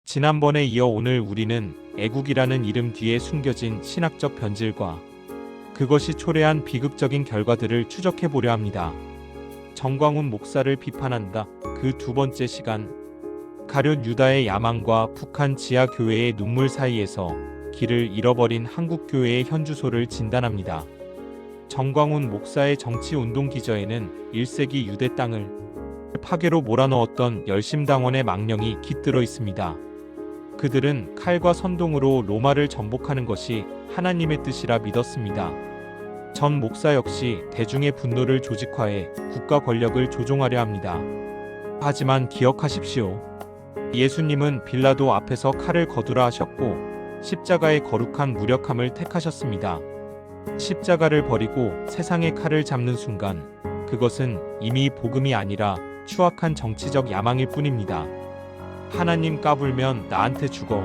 지난번에 이어 오늘 우리는 애국이라는 이름 뒤에 숨겨진 신학적 변질과 그것이 초래한 비극적인 결과들을 추적해 보려 합니다. 정광훈 목사를 비판한다. 그 두 번째 시간, 가룟 유다의 야망과 북한 지하교회의 눈물 사이에서 길을 잃어버린 한국교회의 현주소를 진단합니다. 정광훈 목사의 정치운동 기저에는 1세기 유대 땅을 파괴로 몰아넣었던 열심당원의 망령이 깃들어 있습니다. 그들은 칼과 선동으로 로마를 정복하는 것이 하나님의 뜻이라 믿었습니다. 전 목사 역시 대중의 분노를 조직화해 국가 권력을 조종하려 합니다. 하지만 기억하십시오. 예수님은 빌라도 앞에서 칼을 거두라 하셨고 십자가의 거룩한 무력함을 택하셨습니다. 십자가를 버리고 세상의 칼을 잡는 순간 그것은 이미 복음이 아니라 추악한 정치적 야망일 뿐입니다. 하나님 까불면 나한테 죽어.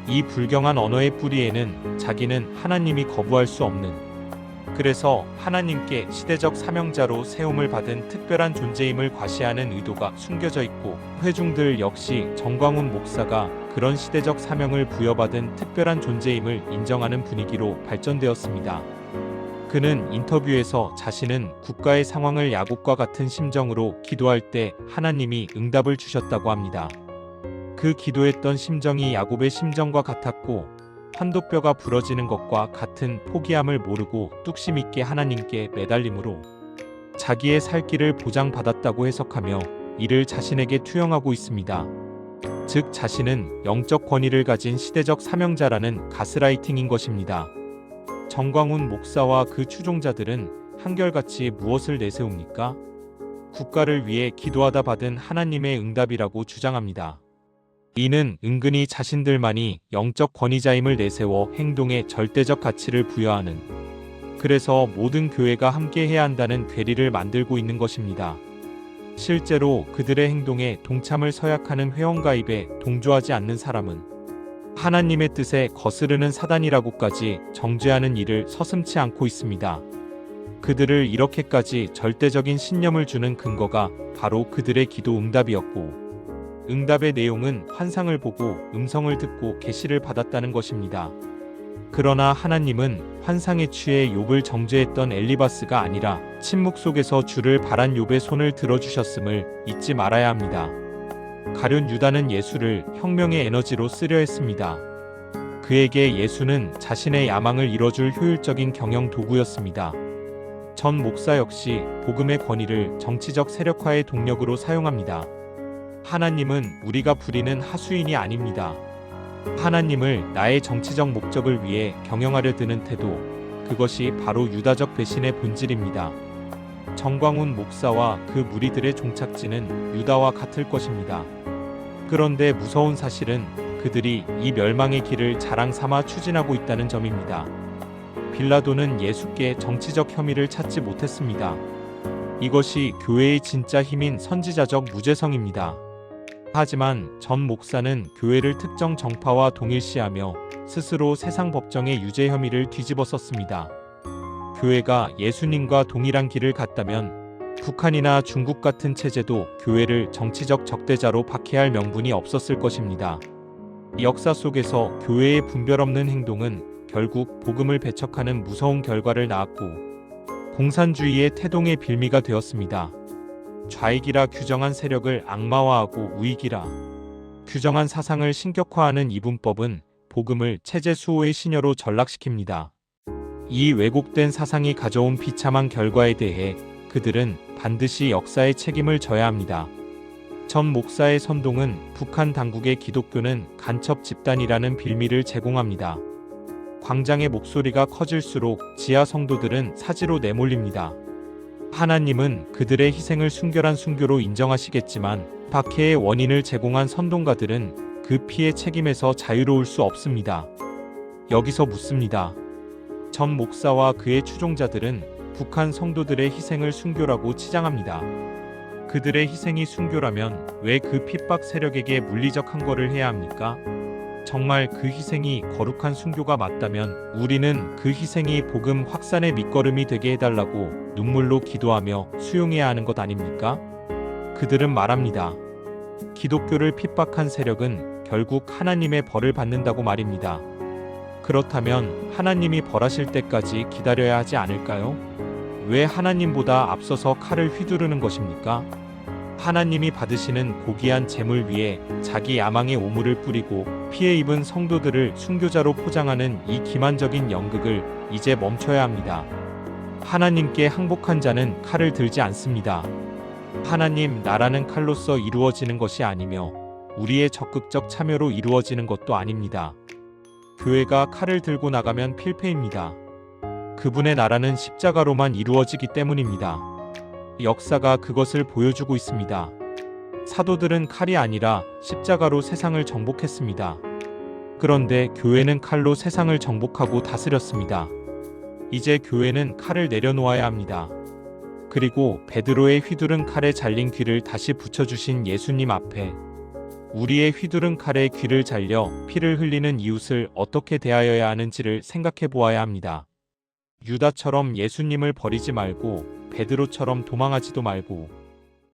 이 불경한 언어의 뿌리에는 자기는 하나님이 거부할 수 없는, 그래서 하나님께 시대적 사명자로 세움을 받은 특별한 존재임을 과시하는 의도가 숨겨져 있고, 회중들 역시 정광훈 목사가 그런 시대적 사명을 부여받은 특별한 존재임을 인정하는 분위기로 발전되었습니다. 그는 인터뷰에서 자신은 국가의 상황을 야곱과 같은 심정으로 기도할 때 하나님이 응답을 주셨다고 합니다. 그 기도했던 심정이 야곱의 심정과 같았고 환도뼈가 부러지는 것과 같은 포기함을 모르고 뚝심 있게 하나님께 매달림으로 자기의 살 길을 보장받았다고 해석하며 이를 자신에게 투영하고 있습니다. 즉 자신은 영적 권위를 가진 시대적 사명자라는 가스라이팅인 것입니다. 정광훈 목사와 그 추종자들은 한결같이 무엇을 내세웁니까? 국가를 위해 기도하다 받은 하나님의 응답이라고 주장합니다. 이는 은근히 자신들만이 영적 권위자임을 내세워 행동에 절대적 가치를 부여하는, 그래서 모든 교회가 함께 해야 한다는 괴리를 만들고 있는 것입니다. 실제로 그들의 행동에 동참을 서약하는 회원가입에 동조하지 않는 사람은 하나님의 뜻에 거스르는 사단이라고까지 정죄하는 일을 서슴지 않고 있습니다. 그들을 이렇게까지 절대적인 신념을 주는 근거가 바로 그들의 기도 응답이었고, 응답의 내용은 환상을 보고 음성을 듣고 계시를 받았다는 것입니다. 그러나 하나님은 환상에 취해 욥을 정죄했던 엘리바스가 아니라 침묵 속에서 주를 바란 욥의 손을 들어주셨음을 잊지 말아야 합니다. 가룟 유다는 예수를 혁명의 에너지로 쓰려 했습니다. 그에게 예수는 자신의 야망을 이뤄줄 효율적인 경영 도구였습니다. 전 목사 역시 복음의 권위를 정치적 세력화의 동력으로 사용합니다. 하나님은 우리가 부리는 하수인이 아닙니다. 하나님을 나의 정치적 목적을 위해 경영하려 드는 태도, 그것이 바로 유다적 배신의 본질입니다. 정광훈 목사와 그 무리들의 종착지는 유다와 같을 것입니다. 그런데 무서운 사실은 그들이 이 멸망의 길을 자랑 삼아 추진하고 있다는 점입니다. 빌라도는 예수께 정치적 혐의를 찾지 못했습니다. 이것이 교회의 진짜 힘인 선지자적 무죄성입니다. 하지만 전 목사는 교회를 특정 정파와 동일시하며 스스로 세상 법정의 유죄 혐의를 뒤집어 썼습니다. 교회가 예수님과 동일한 길을 갔다면 북한이나 중국 같은 체제도 교회를 정치적 적대자로 박해할 명분이 없었을 것입니다. 역사 속에서 교회의 분별 없는 행동은 결국 복음을 배척하는 무서운 결과를 낳았고 공산주의의 태동의 빌미가 되었습니다. 좌익이라 규정한 세력을 악마화하고 우익이라 규정한 사상을 신격화하는 이분법은 복음을 체제 수호의 시녀로 전락시킵니다. 이 왜곡된 사상이 가져온 비참한 결과에 대해 그들은 반드시 역사의 책임을 져야 합니다. 전 목사의 선동은 북한 당국의 기독교는 간첩 집단이라는 빌미를 제공합니다. 광장의 목소리가 커질수록 지하 성도들은 사지로 내몰립니다. 하나님은 그들의 희생을 순결한 순교로 인정하시겠지만 박해의 원인을 제공한 선동가들은 그 피해 책임에서 자유로울 수 없습니다. 여기서 묻습니다. 전 목사와 그의 추종자들은 북한 성도들의 희생을 순교라고 치장합니다. 그들의 희생이 순교라면 왜 그 핍박 세력에게 물리적 항거를 해야 합니까? 정말 그 희생이 거룩한 순교가 맞다면 우리는 그 희생이 복음 확산의 밑거름이 되게 해달라고 눈물로 기도하며 수용해야 하는 것 아닙니까? 그들은 말합니다. 기독교를 핍박한 세력은 결국 하나님의 벌을 받는다고 말입니다. 그렇다면 하나님이 벌하실 때까지 기다려야 하지 않을까요? 왜 하나님보다 앞서서 칼을 휘두르는 것입니까? 하나님이 받으시는 고귀한 재물 위에 자기 야망의 오물을 뿌리고 피해 입은 성도들을 순교자로 포장하는 이 기만적인 연극을 이제 멈춰야 합니다. 하나님께 항복한 자는 칼을 들지 않습니다. 하나님 나라는 칼로서 이루어지는 것이 아니며 우리의 적극적 참여로 이루어지는 것도 아닙니다. 교회가 칼을 들고 나가면 필패입니다. 그분의 나라는 십자가로만 이루어지기 때문입니다. 역사가 그것을 보여주고 있습니다. 사도들은 칼이 아니라 십자가로 세상을 정복했습니다. 그런데 교회는 칼로 세상을 정복하고 다스렸습니다. 이제 교회는 칼을 내려놓아야 합니다. 그리고 베드로의 휘두른 칼에 잘린 귀를 다시 붙여주신 예수님 앞에 우리의 휘두른 칼에 귀를 잘려 피를 흘리는 이웃을 어떻게 대하여야 하는지를 생각해 보아야 합니다. 유다처럼 예수님을 버리지 말고 베드로처럼 도망하지도 말고